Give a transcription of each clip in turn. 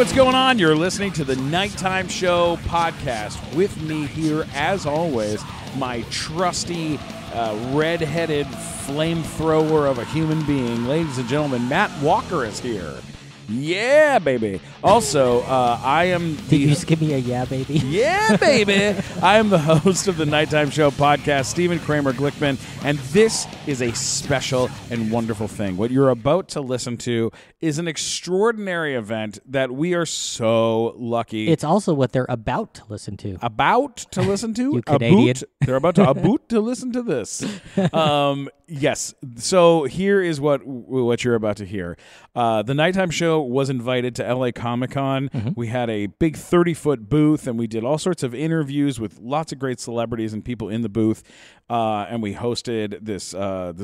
what's going on? You're listening to the Nighttime Show podcast. With me here, as always, my trusty, red-headed flamethrower of a human being. Ladies and gentlemen, Matt Walker is here. Yeah, baby. Also, I am Did you just give me a yeah, baby? Yeah, baby. I am the host of the Nighttime Show podcast, Stephen Kramer Glickman, and this is a special and wonderful thing. What you're about to listen to is an extraordinary event that we are so lucky. It's also what they're about to listen to. About to listen to? You Canadian. They're about to listen to this. Yes. So here is what you're about to hear. The Nighttime Show was invited to LA Comic-Con. Mm-hmm. We had a big 30-foot booth, and we did all sorts of interviews with lots of great celebrities and people in the booth. And we hosted this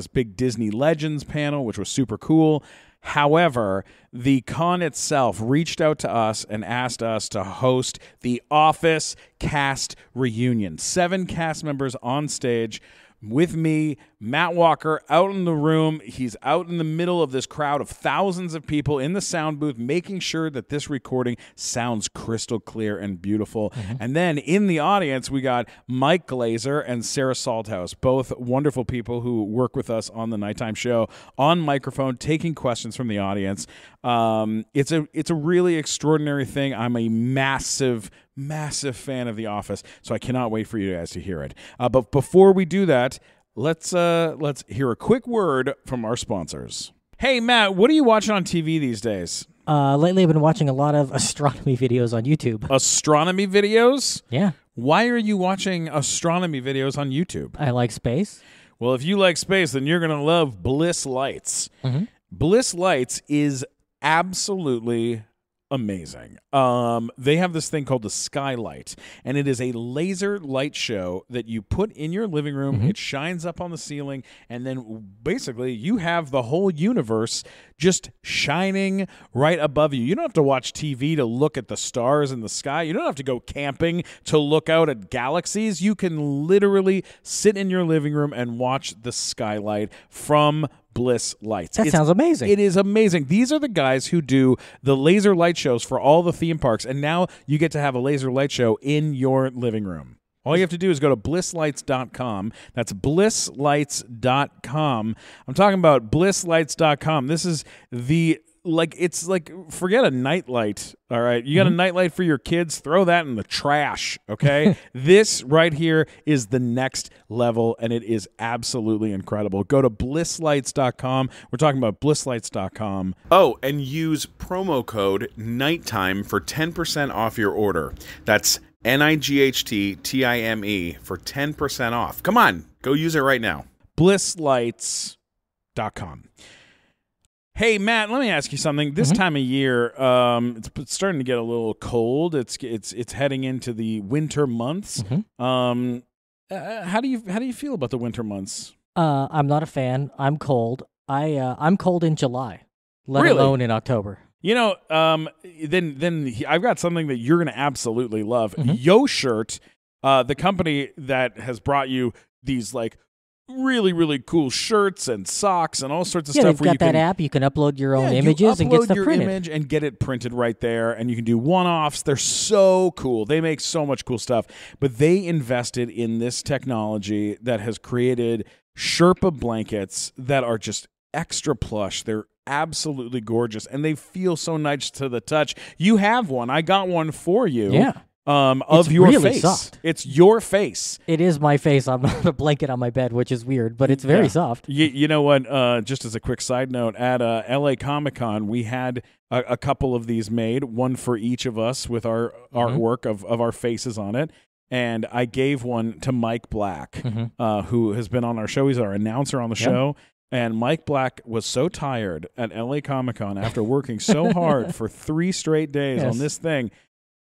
big Disney Legends panel, which was super cool. However, the con itself reached out to us and asked us to host the Office cast reunion. 7 cast members on stage with me, Matt Walker, out in the room. He's out in the middle of this crowd of thousands of people in the sound booth, making sure that this recording sounds crystal clear and beautiful. Mm-hmm. And then in the audience, we got Mike Glazer and Sarah Salthouse, both wonderful people who work with us on the Nighttime Show, on microphone, taking questions from the audience. It's a really extraordinary thing. I'm a massive fan of The Office, so I cannot wait for you guys to hear it. But before we do that, let's hear a quick word from our sponsors. Hey, Matt, what are you watching on TV these days? Lately, I've been watching a lot of astronomy videos on YouTube. Astronomy videos? Yeah. Why are you watching astronomy videos on YouTube? I like space. Well, if you like space, then you're going to love Bliss Lights. Mm-hmm. Bliss Lights is absolutely amazing. They have this thing called the Skylight, and it is a laser light show that you put in your living room. Mm-hmm. It shines up on the ceiling, and then basically you have the whole universe just shining right above you. You don't have to watch TV to look at the stars in the sky. You don't have to go camping to look out at galaxies. You can literally sit in your living room and watch the Skylight from Bliss Lights. That sounds amazing. It is amazing. These are the guys who do the laser light shows for all the theme parks, and now you get to have a laser light show in your living room. All you have to do is go to blisslights.com. That's blisslights.com. I'm talking about blisslights.com. This is it's like, forget a nightlight, all right? You got a nightlight for your kids, throw that in the trash, okay? This right here is the next level, and it is absolutely incredible. Go to blisslights.com. We're talking about blisslights.com. Oh, and use promo code NIGHTTIME for 10% off your order. That's NIGHTTIME for 10% off. Come on, go use it right now. blisslights.com. Hey, Matt, let me ask you something. This time of year, it's starting to get a little cold. It's heading into the winter months. Mm-hmm. How do you feel about the winter months? I'm not a fan. I'm cold. I'm cold in July, let alone in October. You know, then I've got something that you're going to absolutely love. Mm-hmm. YoShirt, the company that has brought you these like really, really cool shirts and socks and all sorts of stuff. They've got that app. You can upload your own images and get stuff printed. Upload your image and get it printed right there, and you can do one-offs. They're so cool. They make so much cool stuff. But they invested in this technology that has created Sherpa blankets that are just extra plush. They're absolutely gorgeous, and they feel so nice to the touch. You have one. I got one for you. Yeah. Of your really face. Soft. It's your face. It is my face. I'm not a blanket on my bed, which is weird, but it's very soft. You know what? Just as a quick side note, at LA Comic-Con, we had a couple of these made, one for each of us with our artwork of our faces on it. And I gave one to Mike Black, who has been on our show. He's our announcer on the show. And Mike Black was so tired at LA Comic-Con after working so hard for 3 straight days on this thing.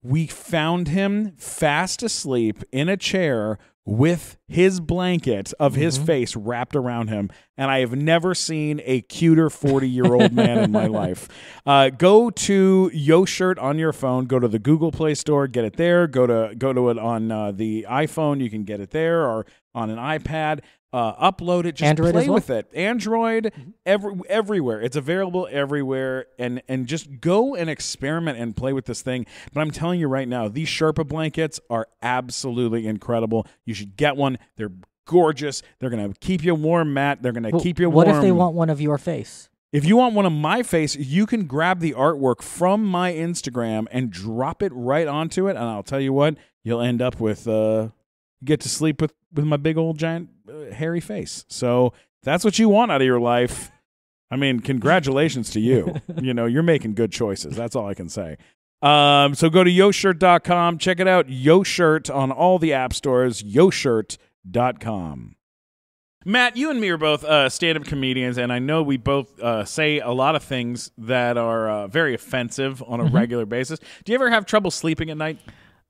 We found him fast asleep in a chair with his blanket of his face wrapped around him. And I have never seen a cuter 40-year-old man in my life. Go to YoShirt on your phone. Go to the Google Play Store. Get it there. Go to it on the iPhone. You can get it there. Or on an iPad. Upload it, just Android play as well? with it. Android, everywhere. It's available everywhere, and just go and experiment and play with this thing. But I'm telling you right now, these Sherpa blankets are absolutely incredible. You should get one. They're gorgeous. They're going to keep you warm, Matt. They're going to keep you warm. What if they want one of your face? If you want one of my face, you can grab the artwork from my Instagram and drop it right onto it, and I'll tell you what, you'll end up with get to sleep with my big old giant hairy face. So that's what you want out of your life. I mean, congratulations to you. You're making good choices. That's all I can say. So go to YoShirt.com. Check it out. YoShirt on all the app stores. YoShirt.com. Matt, you and me are both stand-up comedians, and I know we both say a lot of things that are very offensive on a regular basis. Do you ever have trouble sleeping at night?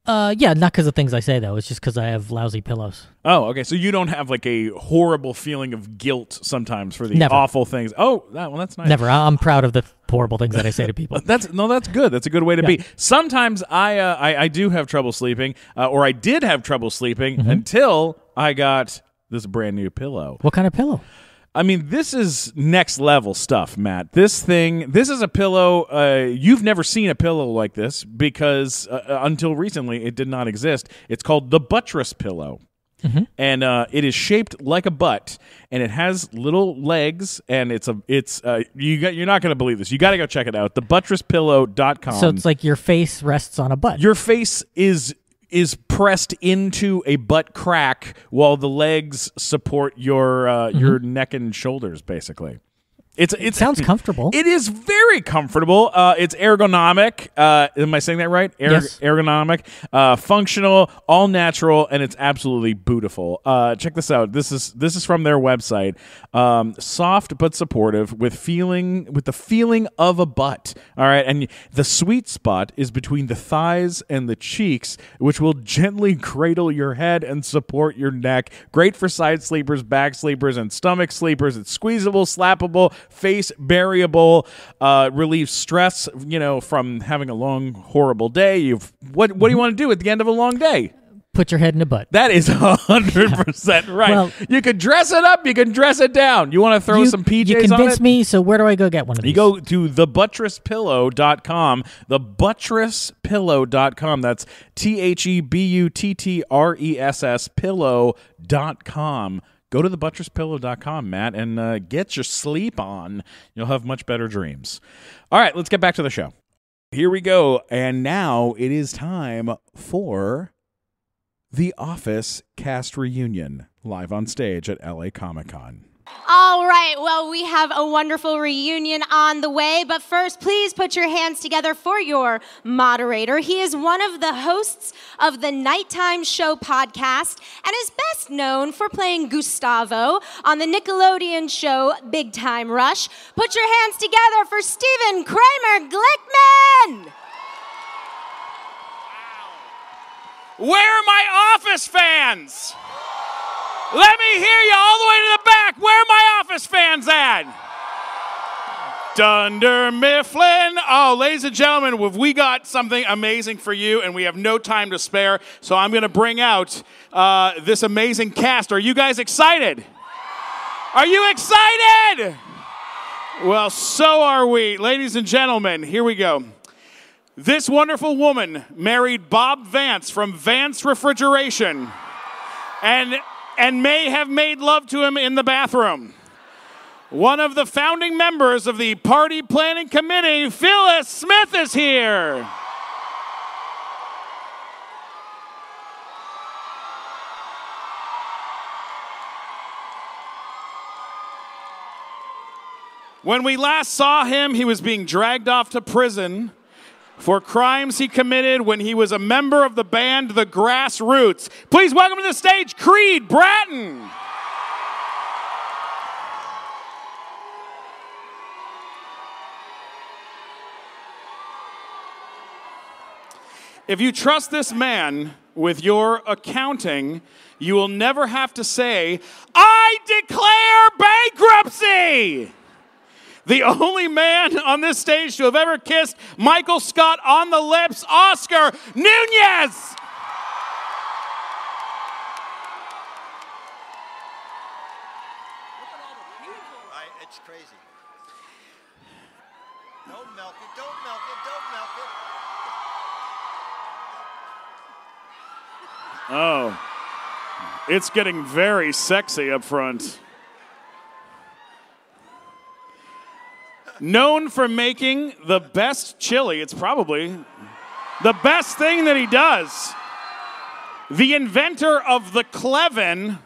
Yeah, not because of things I say, though. It's just because I have lousy pillows. Oh, okay. So you don't have like a horrible feeling of guilt sometimes for the Never. awful things. Oh, well, that's nice. Never. I'm proud of the horrible things that I say to people. That's good. That's a good way to be. Sometimes I do have trouble sleeping, or I did have trouble sleeping until I got this brand new pillow. What kind of pillow? I mean, this is next level stuff, Matt. This is a pillow. You've never seen a pillow like this because until recently it did not exist. It's called the Buttress pillow. And it is shaped like a butt, and it has little legs, and you're not going to believe this. You got to go check it out. TheButtressPillow.com. So it's like your face rests on a butt. Your face is pressed into a butt crack while the legs support your neck and shoulders, basically. It sounds comfortable. It is very comfortable. It's ergonomic. Am I saying that right? Yes. Ergonomic, functional, all natural, and it's absolutely beautiful. Check this out. This is from their website. Soft but supportive with the feeling of a butt. All right, and the sweet spot is between the thighs and the cheeks, which will gently cradle your head and support your neck. Great for side sleepers, back sleepers, and stomach sleepers. It's squeezable, slappable, face variable, relieves stress, from having a long, horrible day. What do you want to do at the end of a long day? Put your head in a butt. That is 100% right. Well, you can dress it up, you can dress it down. You want to throw some PJs on it? You convinced me, so where do I go get one of these? You go to TheButtresspillow.com, TheButtresspillow.com. That's TheButtress pillow.com. Go to TheButtresspillow.com, Matt, and get your sleep on. You'll have much better dreams. All right, let's get back to the show. Here we go. And now it is time for The Office cast reunion, live on stage at LA Comic-Con. All right, well, we have a wonderful reunion on the way, but first, please put your hands together for your moderator. He is one of the hosts of the Nighttime Show podcast and is best known for playing Gustavo on the Nickelodeon show Big Time Rush. Put your hands together for Stephen Kramer Glickman! Where are my Office fans? Let me hear you all the way to the back. Where are my Office fans at? Dunder Mifflin. Oh, ladies and gentlemen, we got something amazing for you, and we have no time to spare, so I'm going to bring out this amazing cast. Are you guys excited? Are you excited? Well, so are we. Ladies and gentlemen, here we go. This wonderful woman married Bob Vance from Vance Refrigeration and may have made love to him in the bathroom. One of the founding members of the party planning committee, Phyllis Smith, is here. When we last saw him, he was being dragged off to prison for crimes he committed when he was a member of the band The Grassroots. Please welcome to the stage, Creed Bratton. If you trust this man with your accounting, you will never have to say, "I declare bankruptcy!" The only man on this stage to have ever kissed Michael Scott on the lips, Oscar Nunez. It's crazy. Don't milk it. Don't milk it. Don't milk it. Oh. It's getting very sexy up front. Known for making the best chili, it's probably the best thing that he does. The inventor of the Clevin.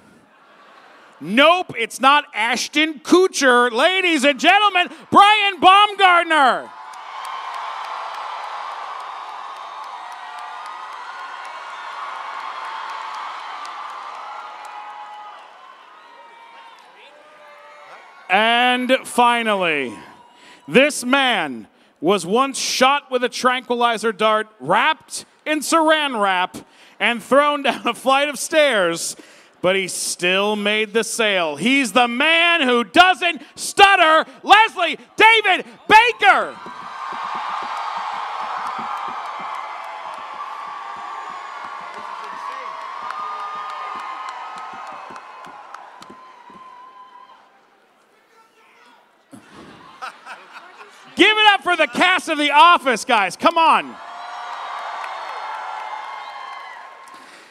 Nope, it's not Ashton Kutcher. Ladies and gentlemen, Brian Baumgartner. And finally, this man was once shot with a tranquilizer dart, wrapped in saran wrap, and thrown down a flight of stairs, but he still made the sale. He's the man who doesn't stutter, Leslie David Baker. Give it up for the cast of The Office, guys. Come on.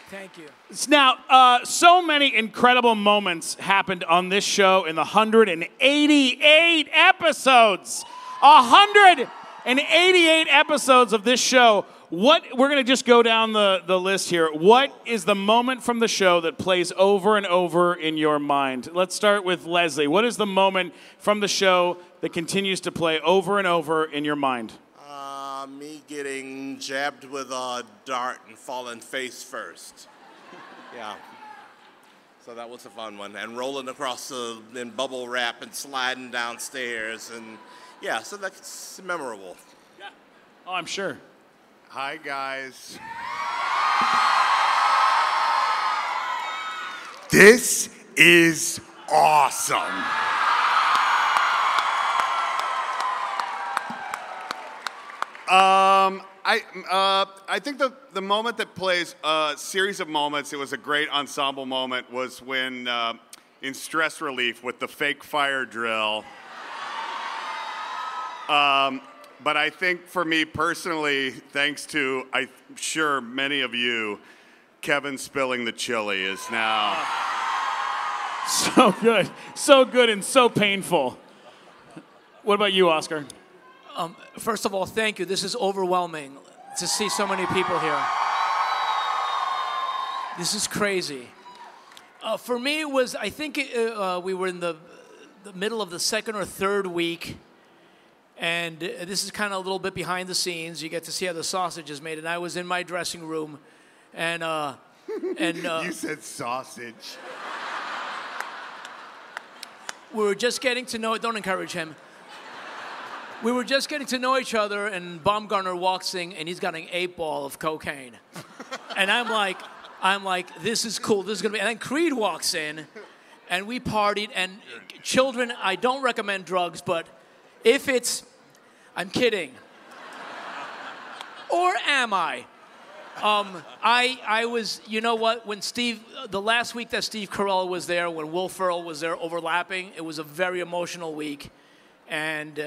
Thank you. Now, so many incredible moments happened on this show in the 188 episodes. 188 episodes of this show. We're going to just go down the list here. What is the moment from the show that plays over and over in your mind? Let's start with Leslie. What is the moment from the show that continues to play over and over in your mind? Me getting jabbed with a dart and falling face first. Yeah. So that was a fun one. And rolling across in bubble wrap and sliding downstairs. And yeah, so that's memorable. Yeah. Oh, I'm sure. Hi, guys. This is awesome. I think the moment that plays a series of moments, it was a great ensemble moment, was when in Stress Relief with the fake fire drill. But I think for me personally, thanks to, I'm sure many of you, Kevin spilling the chili is now. So good. So good and so painful. What about you, Oscar? First of all, thank you. This is overwhelming to see so many people here. This is crazy. For me, it was, I think we were in the middle of the second or third week. And this is kind of a little bit behind the scenes. You get to see how the sausage is made. And I was in my dressing room, and you said sausage. We were just getting to know it. Don't encourage him. We were just getting to know each other, and Baumgartner walks in, and he's got an 8-ball of cocaine. And I'm like, this is cool. This is gonna be. And then Creed walks in, and we partied. And children, I don't recommend drugs, but if it's, I'm kidding. Or am I? I was, you know what, when the last week that Steve Carell was there, when Will Ferrell was there overlapping, it was a very emotional week. And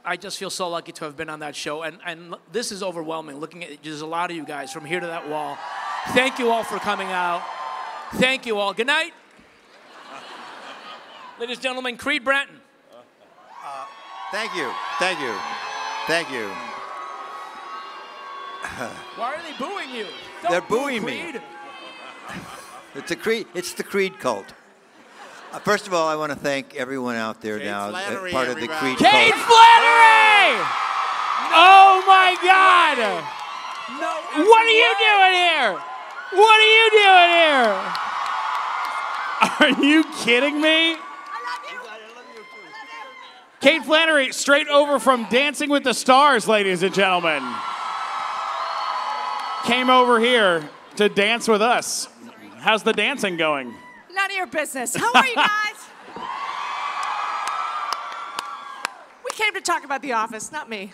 I just feel so lucky to have been on that show. And this is overwhelming, looking at, there's a lot of you guys from here to that wall. Thank you all for coming out. Thank you all. Good night. Ladies and gentlemen, Creed Bratton. Thank you. Thank you. Thank you. Why are they booing you? They're Don't boo booing me. Creed. It's the Creed cult. First of all, I want to thank everyone out there Kate now, Flannery, part of the Creed cult. Kate Flannery! Oh my God! No. What are you doing here? What are you doing here? Are you kidding me? Kate Flannery, straight over from Dancing with the Stars, ladies and gentlemen. Came over here to dance with us. How's the dancing going? None of your business. How are you guys? We came to talk about The Office, not me.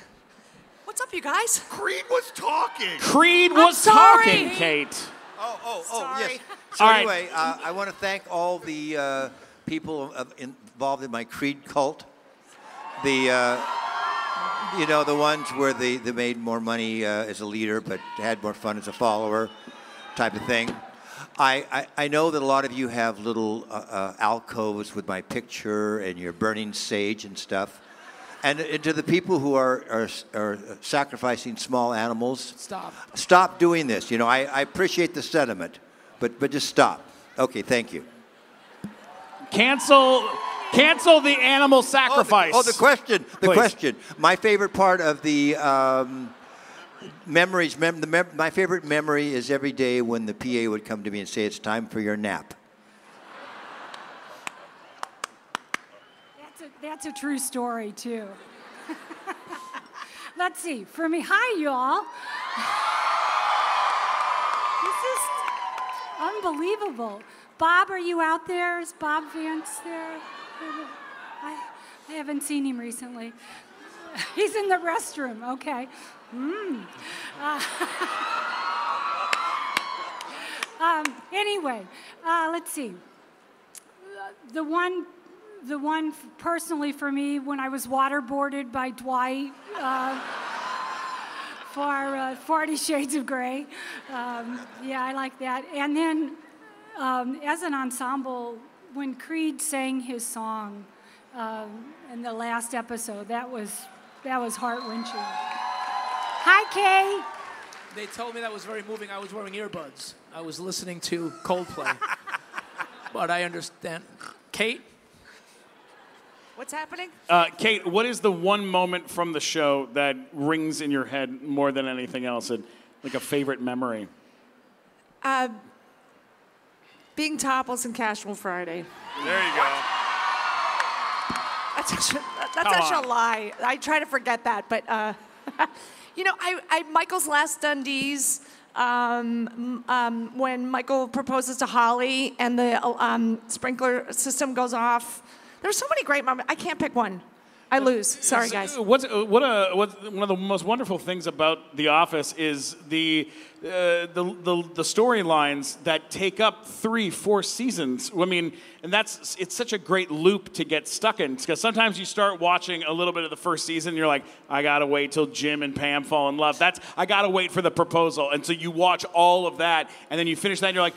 What's up, you guys? Creed was talking. Creed I'm was sorry. talking, Kate. Sorry. Yes. So All right. anyway, I want to thank all the people involved in my Creed cult. The the ones where they made more money as a leader, but had more fun as a follower, type of thing. I know that a lot of you have little alcoves with my picture and your burning sage and stuff. And to the people who are sacrificing small animals, stop doing this. I appreciate the sentiment, but just stop. Okay, thank you. Cancel the animal sacrifice. The question. The question. My favorite part of the memories. My favorite memory is every day when the PA would come to me and say, "It's time for your nap." That's a true story, too. Let's see. For me, hi, y'all. This is unbelievable. Bob, are you out there? Is Bob Vance there? I haven't seen him recently. He's in the restroom. Okay. Anyway, let's see. The one personally for me, when I was waterboarded by Dwight for 40 Shades of Grey. Yeah, I like that. And then as an ensemble, when Creed sang his song in the last episode, that was heart-wrenching. Hi, Kay. They told me that was very moving. I was wearing earbuds. I was listening to Coldplay. But I understand. Kate? What's happening? Kate, what is the one moment from the show that rings in your head more than anything else? Like a favorite memory? Being topless and Casual Friday. There you go. That's such a lie. I try to forget that, but Michael's Last Dundees. When Michael proposes to Holly and the sprinkler system goes off. There's so many great moments. I can't pick one. I lose. Sorry, guys. One of the most wonderful things about The Office is the storylines that take up 3-4 seasons. I mean, and it's such a great loop to get stuck in, because sometimes you start watching a little bit of the first season, and you're like, I gotta wait till Jim and Pam fall in love. I gotta wait for the proposal, and so you watch all of that, and then you finish that, and you're like,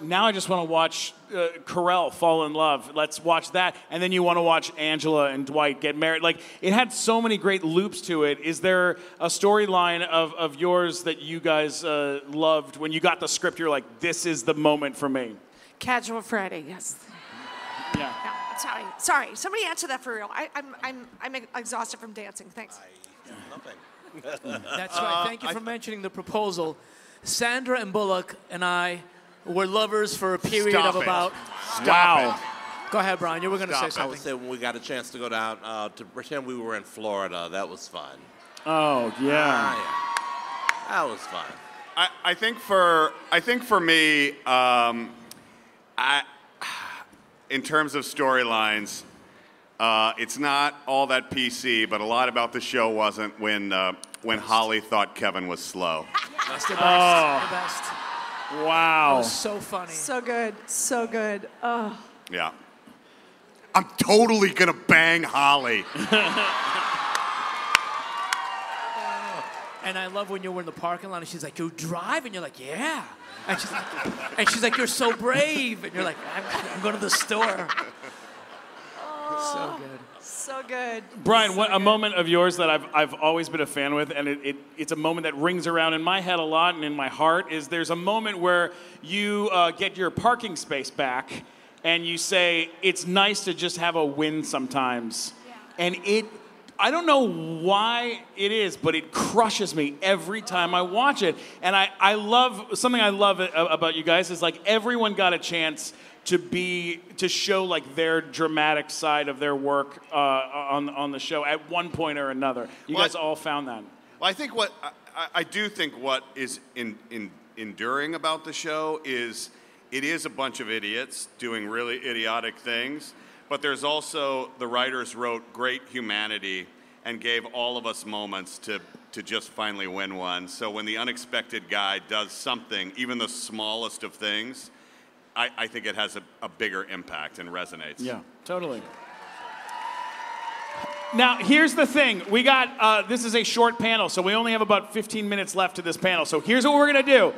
now I just want to watch Carell fall in love. Let's watch that. And then you want to watch Angela and Dwight get married. Like, it had so many great loops to it. Is there a storyline of yours that you guys loved when you got the script? You're like, this is the moment for me. Casual Friday, yes. Yeah. No, sorry. Somebody answer that for real. I'm exhausted from dancing. Thanks. Nothing. That's right. Thank you for mentioning the proposal. Sandra and Bullock and I were lovers for a period of about... Wow. Go ahead, Brian. You were going to say I something. would say when we got a chance to go down to pretend we were in Florida, that was fun. Oh, yeah. That was fun. I think for me, in terms of storylines, it's not all that PC, but a lot about the show wasn't when Holly thought Kevin was slow. That's the best. The best. Wow. That was so funny. So good. So good. Oh. Yeah. I'm totally going to bang Holly. And I love when you were in the parking lot and she's like, you drive? And you're like, yeah. And she's like, you're so brave. And you're like, I'm going to the store. So good. So good. Brian, a moment of yours that I've always been a fan with, and it's a moment that rings around in my head a lot and in my heart, is there's a moment where you get your parking space back and you say, it's nice to just have a win sometimes. Yeah. And I don't know why it is, but it crushes me every time I watch it. And I love about you guys is like everyone got a chance to show like their dramatic side of their work on the show at one point or another. You guys all found that. Well, I do think what is enduring about the show is it is a bunch of idiots doing really idiotic things, but there's also the writers wrote great humanity and gave all of us moments to to just finally win one. So when the unexpected guy does something, even the smallest of things, I think it has a bigger impact and resonates. Yeah, totally. Now, here's the thing. We got, this is a short panel, so we only have about 15 minutes left to this panel. So here's what we're going to do.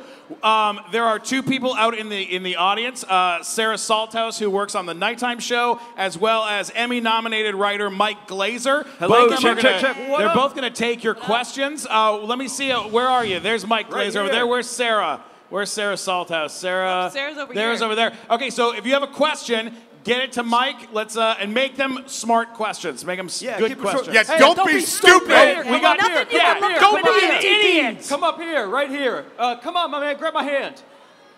There are two people out in the audience, Sarah Salthouse, who works on the Nighttime Show, as well as Emmy-nominated writer Mike Glazer. Hello, Both check. They're both going to take your questions. Let me see. Where are you? There's Mike Glazer over there. Where's Sarah? Where's Sarah Salthouse? Sarah. Sarah's over There's here. over there. Okay, so if you have a question, get it to Mike. Let's and make them smart questions. Make them good questions. Yeah, don't be stupid. We got nothing here. you can look Don't up be in an idiot. Come up here, right here. Come on, my man, grab my hand.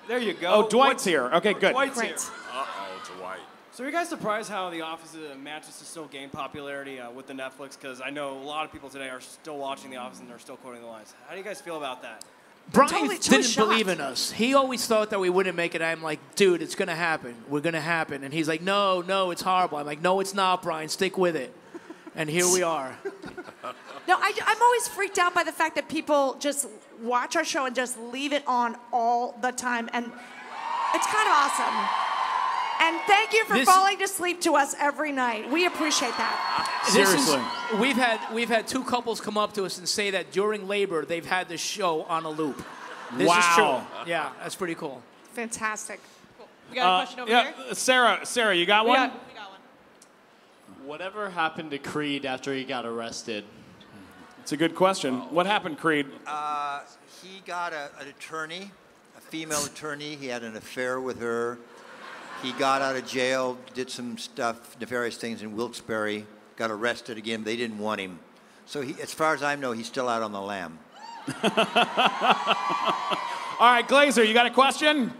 There you go. Oh, Dwight's here. Okay, good. Dwight's here. Uh-oh, Dwight. So are you guys surprised how The Office matches to still gain popularity with the Netflix? Because I know a lot of people today are still watching The Office and they're still quoting the lines. How do you guys feel about that? Brian totally didn't believe in us. He always thought that we wouldn't make it. I'm like, dude, it's going to happen. We're going to happen. And he's like, no, it's horrible. I'm like, no, it's not, Brian. Stick with it. And here we are. No, I'm always freaked out by the fact that people just watch our show and just leave it on all the time. And it's kind of awesome. And thank you for falling to sleep to us every night. We appreciate that. Seriously. We've had two couples come up to us and say that during labor they've had this show on a loop. This Wow. is true. Yeah, that's pretty cool. Fantastic. We got a question over here. Sarah, you got one? We got one. Whatever happened to Creed after he got arrested? It's a good question. What happened, Creed? He got an attorney, a female attorney. He had an affair with her. He got out of jail, did some stuff, nefarious things in Wilkes-Barre, got arrested again. They didn't want him. So as far as I know, he's still out on the lam. All right, Glazer, you got a question?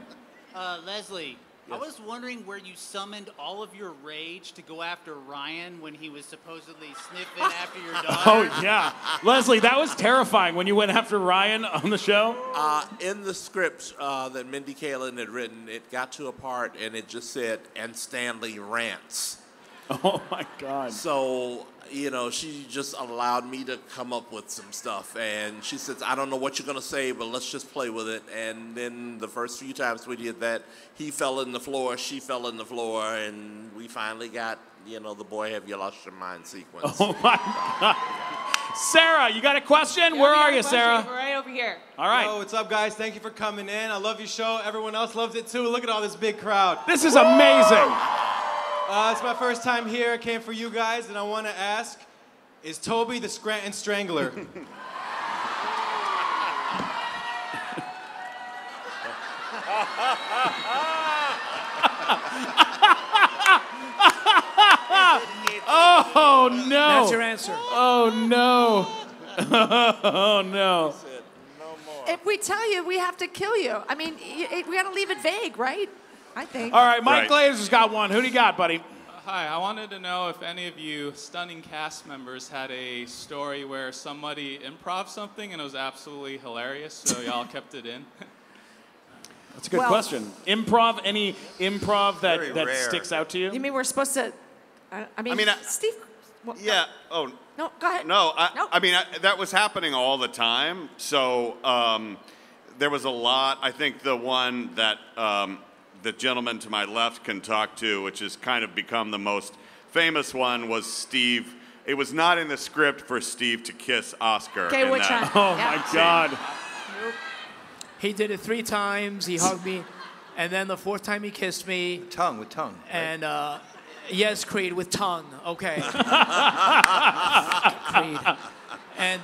Leslie, I was wondering where you summoned all of your rage to go after Ryan when he was supposedly sniffing after your daughter. Oh, yeah. Leslie, that was terrifying when you went after Ryan on the show. In the script that Mindy Kaling had written, it got to a part and it just said, and Stanley rants. Oh, my God. So, she just allowed me to come up with some stuff. And she says, I don't know what you're going to say, but let's just play with it. And then the first few times we did that, he fell in the floor, she fell in the floor, and we finally got, the boy have you lost your mind sequence. Oh, my God. Sarah, you got a question? Where are you, Sarah? We're right over here. All right. Yo, what's up, guys? Thank you for coming in. I love your show. Everyone else loves it, too. Look at all this big crowd. This is amazing. It's my first time here. I came for you guys, and I want to ask, is Toby the Scranton Strangler? Oh, no. That's your answer. Oh, no. Oh, no. If we tell you, we have to kill you. I mean, we got to leave it vague, right? I think. All right, Mike Glazer's got one. Who do you got, buddy? Hi, I wanted to know if any of you stunning cast members had a story where somebody improv something and it was absolutely hilarious, so y'all kept it in. That's a good question. Improv, any improv that sticks out to you? You mean we're supposed to? I mean, Steve. Well, Yeah. Oh. No, go ahead. No, No. I mean, that was happening all the time. So there was a lot. I think the one that the gentleman to my left can talk to, which has kind of become the most famous one, was Steve. It was not in the script for Steve to kiss Oscar. Okay, which one? Oh, my God. He did it 3 times. He hugged me. And then the 4th time he kissed me. With tongue. Right? And yes, Creed, with tongue. Okay. Creed. And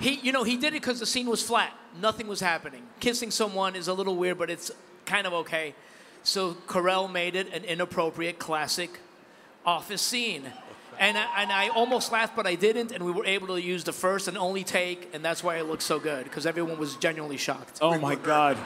he did it because the scene was flat. Nothing was happening. Kissing someone is a little weird, but it's kind of okay. So Carell made it an inappropriate classic Office scene. And I almost laughed, but I didn't, and we were able to use the first and only take, and that's why it looked so good, because everyone was genuinely shocked. Oh, my God.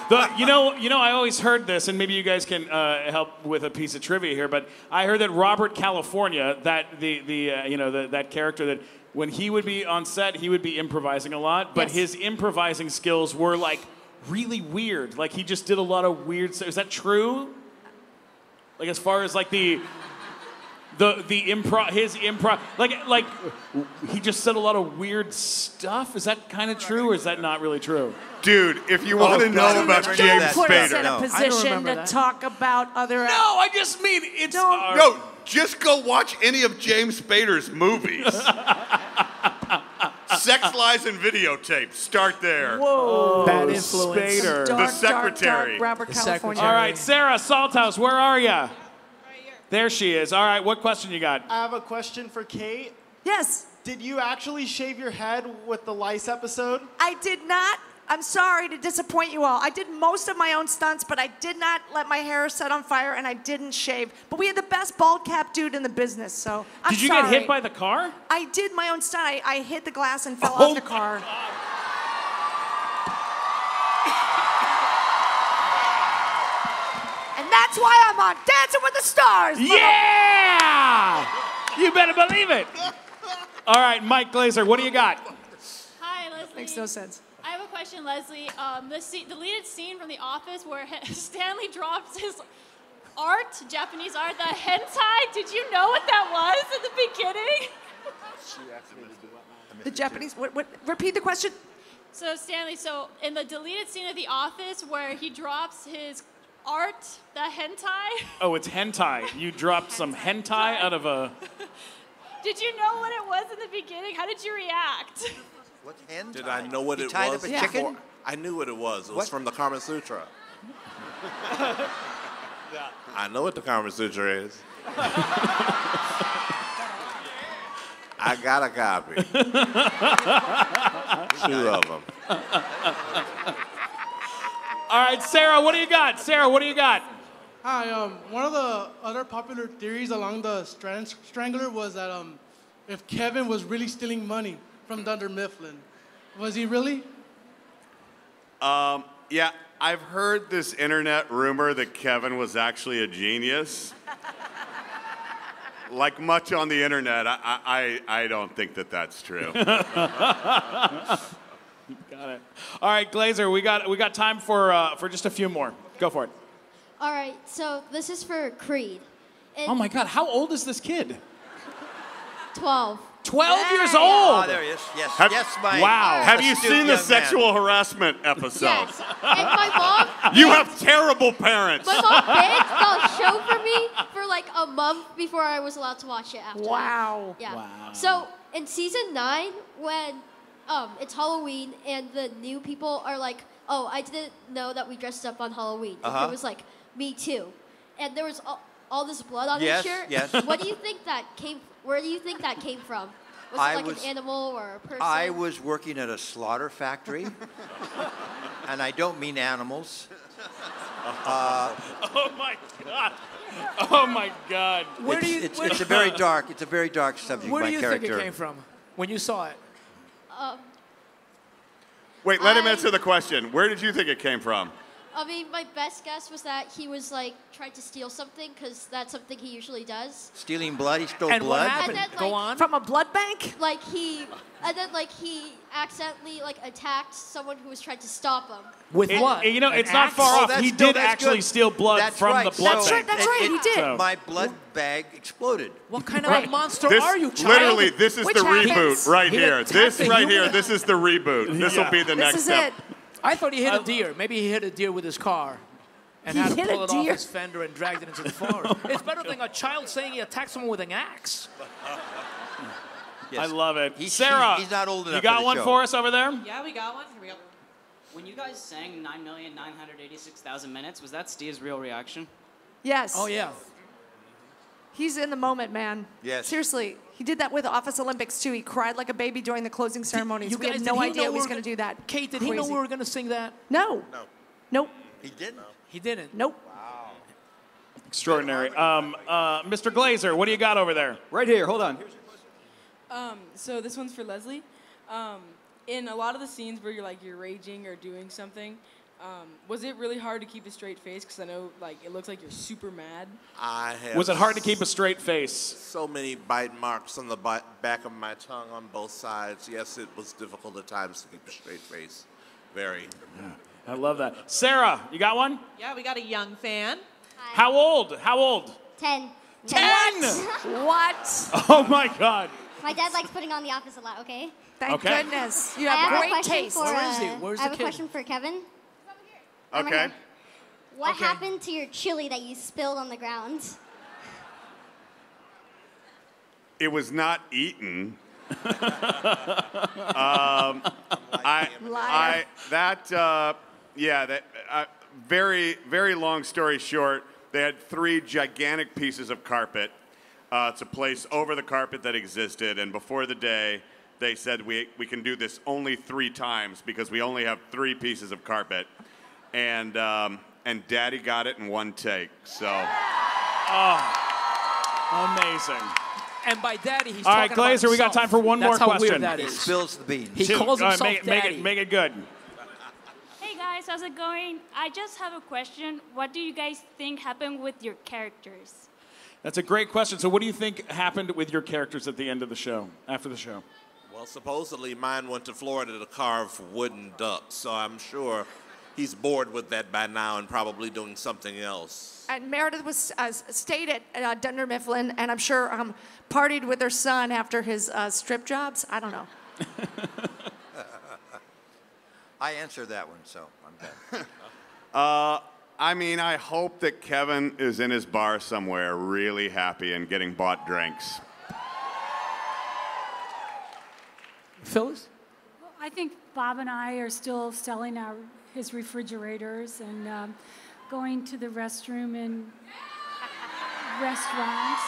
I always heard this, and maybe you guys can help with a piece of trivia here, but I heard that Robert California, that that character, that when he would be on set, he would be improvising a lot, but his improvising skills were, like, really weird. Like, he just did a lot of weird stuff. Is that true? Like, as far as, like, the his improv, like he just said a lot of weird stuff. Is that kind of true, or is that not really true? Dude, if you want to know about James Put us in Spader, a position to talk about other. No, I just mean it's. No, just go watch any of James Spader's movies. Sex, Lies, and Videotape. Start there. Whoa. Bad influence. Spader. The secretary. Dark Robert, California. All right, Sarah Salthouse, where are you? There she is. All right, what question you got? I have a question for Kate. Yes. Did you actually shave your head with the lice episode? I did not. I'm sorry to disappoint you all. I did most of my own stunts, but I did not let my hair set on fire, and I didn't shave. But we had the best bald cap dude in the business, so I'm Did you sorry. get hit by the car? I did my own stunt. I hit the glass and fell off the car. And that's why I'm on Dancing with the Stars. Yeah! You better believe it. All right, Mike Glazer, what do you got? Hi, Leslie. Makes no sense. I have a question, Leslie. The deleted scene from The Office where Stanley drops his art, Japanese art, the hentai. Did you know what that was at the beginning? The Japanese. What? Repeat the question. So Stanley, in the deleted scene of The Office where he drops his art, the hentai. Oh, it's hentai. You dropped some hentai out of a... Did you know what it was in the beginning? How did you react? What's hentai? Did I know what You it tied was? up a chicken? I knew what it was. It was What? from the Kama Sutra. I know what the Kama Sutra is. I got a copy. 2 of them. All right, Sarah, what do you got? Sarah, what do you got? Hi, one of the other popular theories along the Strangler was that if Kevin was really stealing money from Dunder Mifflin. Was he really? Yeah, I've heard this internet rumor that Kevin was actually a genius. Like much on the internet, I don't think that that's true. Got it. All right, Glazer, we got time for just a few more. Go for it. All right, so this is for Creed. Oh my God, how old is this kid? 12. 12 years old. Oh, there he is. Yes, yes, my. Wow. Have you astute seen the young sexual man. harassment episode? Yes. And my mom. You have terrible parents. My mom begged the show for me for like a month before I was allowed to watch it after. Wow. Yeah. Wow. So in season 9, when it's Halloween and the new people are like, oh, I didn't know that we dressed up on Halloween. Uh-huh. It was like, me too. And there was all this blood on Yes, his shirt. yes. What do you think that came? Where do you think that came from? Was it like an animal or a person? I was working at a slaughter factory, and I don't mean animals. Oh my God. Oh my God. It's a very dark subject. Where my do you character. think it came from when you saw it? Wait, let him answer the question. Where did you think it came from? I mean, my best guess was that he was like trying to steal something because that's something he usually does. Stealing blood? He stole And blood? what happened? And then, Go like, on. From a blood bank? Like he accidentally like attacked someone who was trying to stop him. With what? You know, An it's not axe? far Oh, off. that's He still- did that's actually good. steal blood That's from right. the blood That's bank. right, that's right, he did. So- My blood bag exploded. What kind of a monster This, are you, child? literally, this is Which the happens. reboot right He here. attacked This the right human. here, this is the reboot. This will be the This next is step. it. I thought he hit a deer. Maybe he hit a deer with his car and He had to hit pull a it off deer? his fender and dragged it into the forest. It's better than a child saying he attacked someone with an axe. Yes. I love it. He's Sarah, he's not old enough you got for the one show. for us over there? Yeah, we got one. Here we go. When you guys sang 9,986,000 minutes, was that Steve's real reaction? Yes. Oh, yeah. He's in the moment, man. Yes. Seriously. He did that with Office Olympics, too. He cried like a baby during the closing ceremonies. We had guys, no did he idea know he was we were going to do that. Kate, did he know Crazy. we were going to sing that? No. No. Nope. He didn't? He didn't. Nope. Extraordinary. Mr. Glazer, what do you got over there? Right here, hold on. So this one's for Leslie. In a lot of the scenes where you're raging or doing something, was it really hard to keep a straight face? Because I know it looks like you're super mad. I have. Was it hard to keep a straight face? So many bite marks on the back of my tongue on both sides. Yes, it was difficult at times to keep a straight face. Very. I love that. Sarah, you got one? Yeah, we got a young fan. How old? How old? 10. 10! What? Oh my God. My dad likes putting on The Office a lot, okay? Thank Okay. goodness. You I have have a great question taste. for, Where is he? Where's I have the a kid? question for Kevin. Okay. What Okay. happened to your chili that you spilled on the ground? It was not eaten. Very, very long story short, they had 3 gigantic pieces of carpet to place over the carpet that existed, and before the day, they said we can do this only 3 times because we only have 3 pieces of carpet, and Daddy got it in 1 take. So, Amazing. And by daddy, he's All right, talking about Glazer, we got himself. time for one more That's how question. weird that He is. spills the beans. He calls himself daddy. Make it good. Hey guys, how's it going? I just have a question. What do you guys think happened with your characters? That's a great question. So what do you think happened with your characters at the end of the show, after the show? Well, supposedly mine went to Florida to carve wooden ducks, so I'm sure he's bored with that by now and probably doing something else. And Meredith was stayed at Dunder Mifflin, and I'm sure partied with her son after his strip jobs. I don't know. I answered that one, so I'm done. I mean, I hope that Kevin is in his bar somewhere really happy and getting bought drinks. Phyllis? Well, I think Bob and I are still selling his refrigerators and going to the restroom in restaurants.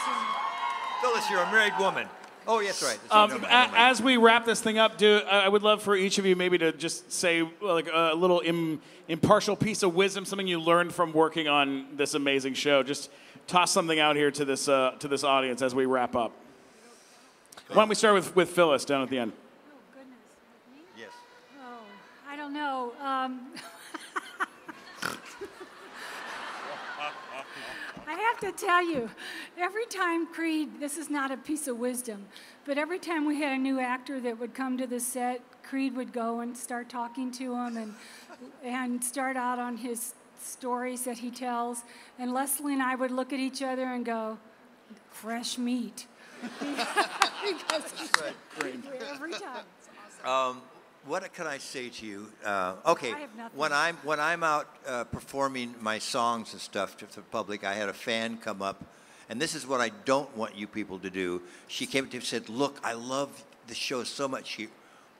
Phyllis, you're a married woman. Oh, yes, right. Never mind. As we wrap this thing up, I would love for each of you maybe to just say like a little impartial piece of wisdom, something you learned from working on this amazing show. Just toss something out here to this audience as we wrap up. Why don't we start with Phyllis down at the end? Yes. Oh, I don't know. I have to tell you, every time Creed, this is not a piece of wisdom, but every time we had a new actor that would come to the set, Creed would go and start talking to him and start out on his stories that he tells. And Leslie and I would look at each other and go, fresh meat. Because every time. What can I say to you? Okay, I have nothing. when I'm out performing my songs and stuff to the public, I had a fan come up, and this is what I don't want you people to do. She came to me and said, "Look, I love the show so much." She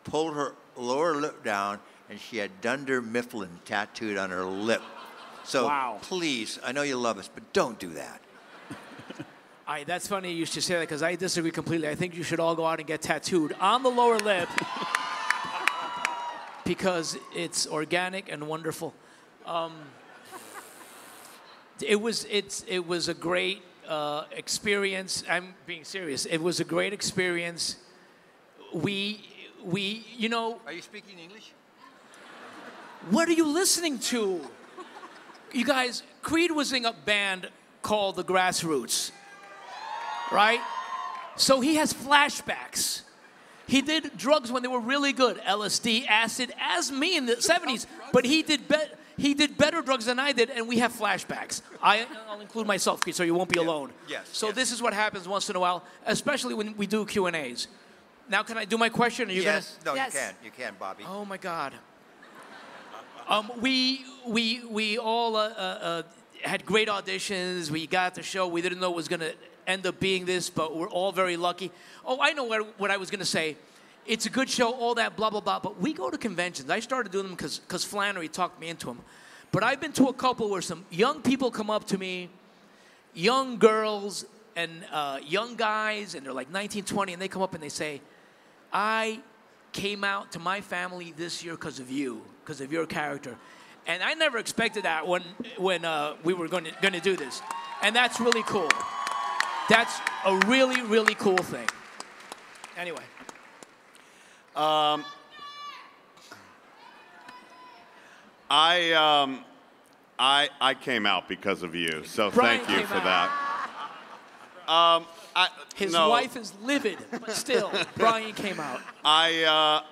pulled her lower lip down, and she had Dunder Mifflin tattooed on her lip. So wow. Please, I know you love us, but don't do that. All right, that's funny you should say that because I disagree completely. I think you should all go out and get tattooed on the lower lip. Because it's organic and wonderful. It was a great experience. I'm being serious. It was a great experience. We you know. Are you speaking English? What are you listening to? You guys, Creed was in a band called The Grassroots, right? So he has flashbacks. He did drugs when they were really good, LSD, acid, as me in the 70s. But he did better drugs than I did, and we have flashbacks. I'll include myself, so you won't be alone. Yes. So this is what happens once in a while, especially when we do Q&As. Now, can I do my question? Are you Yes. gonna? No, yes. You can, Bobby. Oh my God. We all had great auditions. We got the show. We didn't know it was gonna end up being this, but we're all very lucky. Oh, I know what I was going to say. It's a good show, all that, blah, blah, blah, but we go to conventions. I started doing them because Flannery talked me into them. But I've been to a couple where some young people come up to me, young girls and young guys, and they're like 19, 20, and they come up and they say, I came out to my family this year because of you, because of your character. And I never expected that when we were going to do this. And that's really cool. That's a really, really cool thing. Anyway. I came out because of you, so thank you for that. His wife is livid, but still, Brian came out. I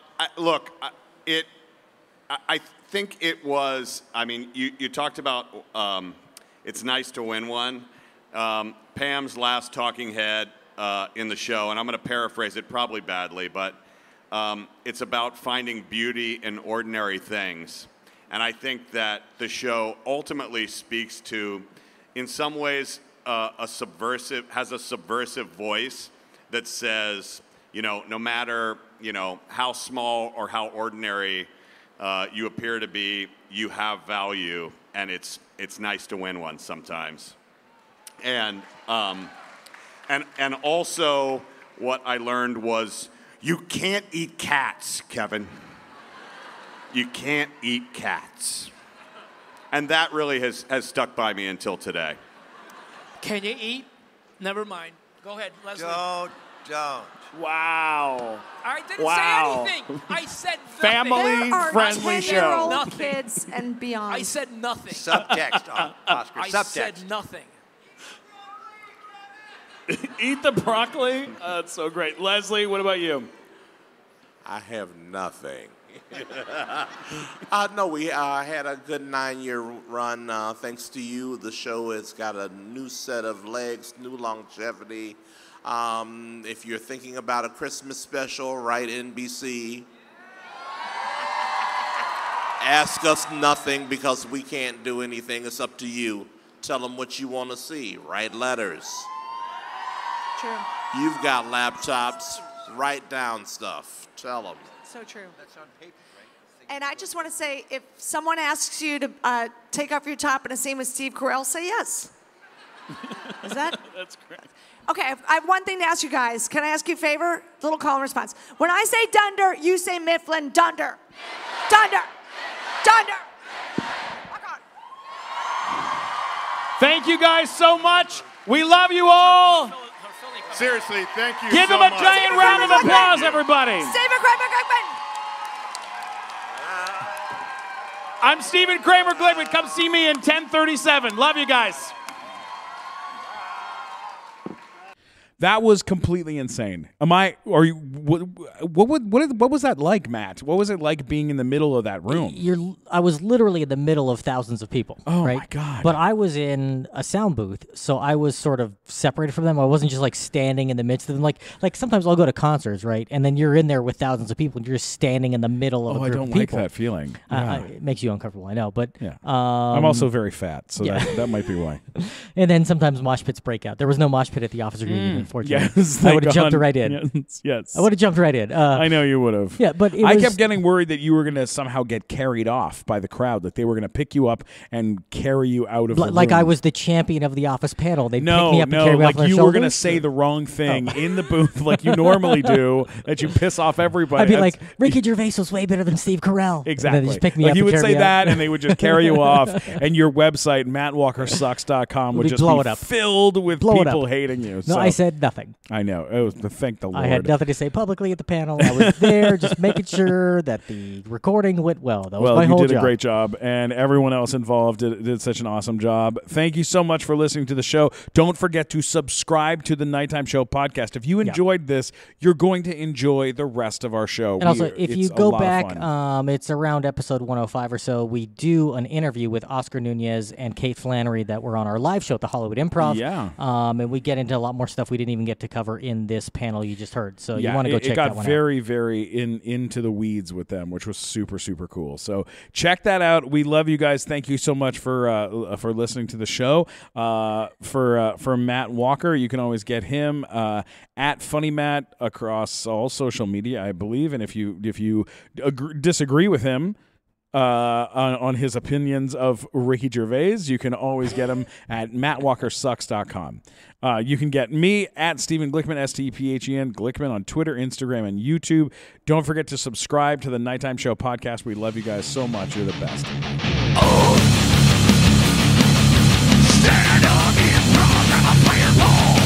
think it was, I mean, you talked about it's nice to win one. Pam's last talking head in the show, and I'm going to paraphrase it probably badly, but it's about finding beauty in ordinary things. And I think that the show ultimately speaks to, in some ways, has a subversive voice that says, no matter, how small or how ordinary you appear to be, you have value, and it's nice to win one sometimes. And also what I learned was you can't eat cats, Kevin. You can't eat cats. And that really has stuck by me until today. Can you eat? Never mind. Go ahead, Leslie. Don't. Wow. I didn't say anything. I said nothing. Family-friendly show. There are 10-year-old Nothing. kids and beyond. I said nothing. Subtext, Oscar. I Subtext. said nothing. Eat the broccoli? That's so great. Leslie, what about you? I have nothing. No, we had a good 9-year run. Thanks to you, the show has got a new set of legs, new longevity. If you're thinking about a Christmas special, write NBC. Ask us nothing because we can't do anything. It's up to you. Tell them what you want to see. Write letters. True. You've got laptops. Write down stuff. Tell them. So true. That's on paper, right? And I just want to say, if someone asks you to take off your top in a scene with Steve Carell, say yes. Is that? That's correct. Okay, I have one thing to ask you guys. Can I ask you a favor? Little call and response. When I say Dunder, you say Mifflin. Dunder. Dunder. Dunder. Thank you guys so much. We love you all. Seriously, thank you Give so them a much. giant round of applause, everybody. Stephen Kramer Glickman. I'm Stephen Kramer Glickman. Come see me in 1037. Love you guys. That was completely insane. What was that like, Matt? What was it like being in the middle of that room? I was literally in the middle of thousands of people. Oh, right? my God. But I was in a sound booth, so I was sort of separated from them. I wasn't just like standing in the midst of them. Like sometimes I'll go to concerts, right? And then you're in there with thousands of people, and you're just standing in the middle of a group of people. I don't like that feeling. Yeah. It makes you uncomfortable, I know. But yeah. I'm also very fat, so that might be why. And then sometimes mosh pits break out. There was no mosh pit at the Officer Reunion, unfortunately. Yes. I would have jumped right in. Yes. I would have jumped right in. I know you would have. Yeah, but I kept getting worried that you were going to somehow get carried off by the crowd, that they were going to pick you up and carry you out of the room. Like I was the champion of the Office panel. They'd pick me up and carry me off like their you shoulders. were going to say the wrong thing in the booth like you normally do, that you piss off everybody. I'd be like, Ricky Gervais was way better than Steve Carell. Exactly. And then they just pick me up you and would carry say me that, out. and they would just carry you off, and your website, mattwalkersucks.com, would just be filled with people hating you. No, So- I said nothing. I know. It was, thank the Lord. I had nothing to say publicly at the panel. I was there just making sure that the recording went well. That was my whole you did job. a great job, and everyone else involved did such an awesome job. Thank you so much for listening to the show. Don't forget to subscribe to the Nighttime Show podcast. If you enjoyed this, you're going to enjoy the rest of our show. And also, if you go back, it's around episode 105 or so, we do an interview with Oscar Nunez and Kate Flannery that were on our live show at the Hollywood Improv. Yeah. And we get into a lot more stuff we didn't even get to cover in this panel you just heard. So you want to go check that one out. It got very, very into the weeds with them, which was super, super cool. So check that out. We love you guys. Thank you so much for listening to the show. For Matt Walker, you can always get him at Funny Matt across all social media, I believe. And if you disagree with him on his opinions of Ricky Gervais, you can always get him at mattwalkersucks.com. You can get me at Stephen Glickman, STPHEN, Glickman on Twitter, Instagram, and YouTube. Don't forget to subscribe to the Nighttime Show podcast. We love you guys so much. You're the best. Stand up in front of a fireball.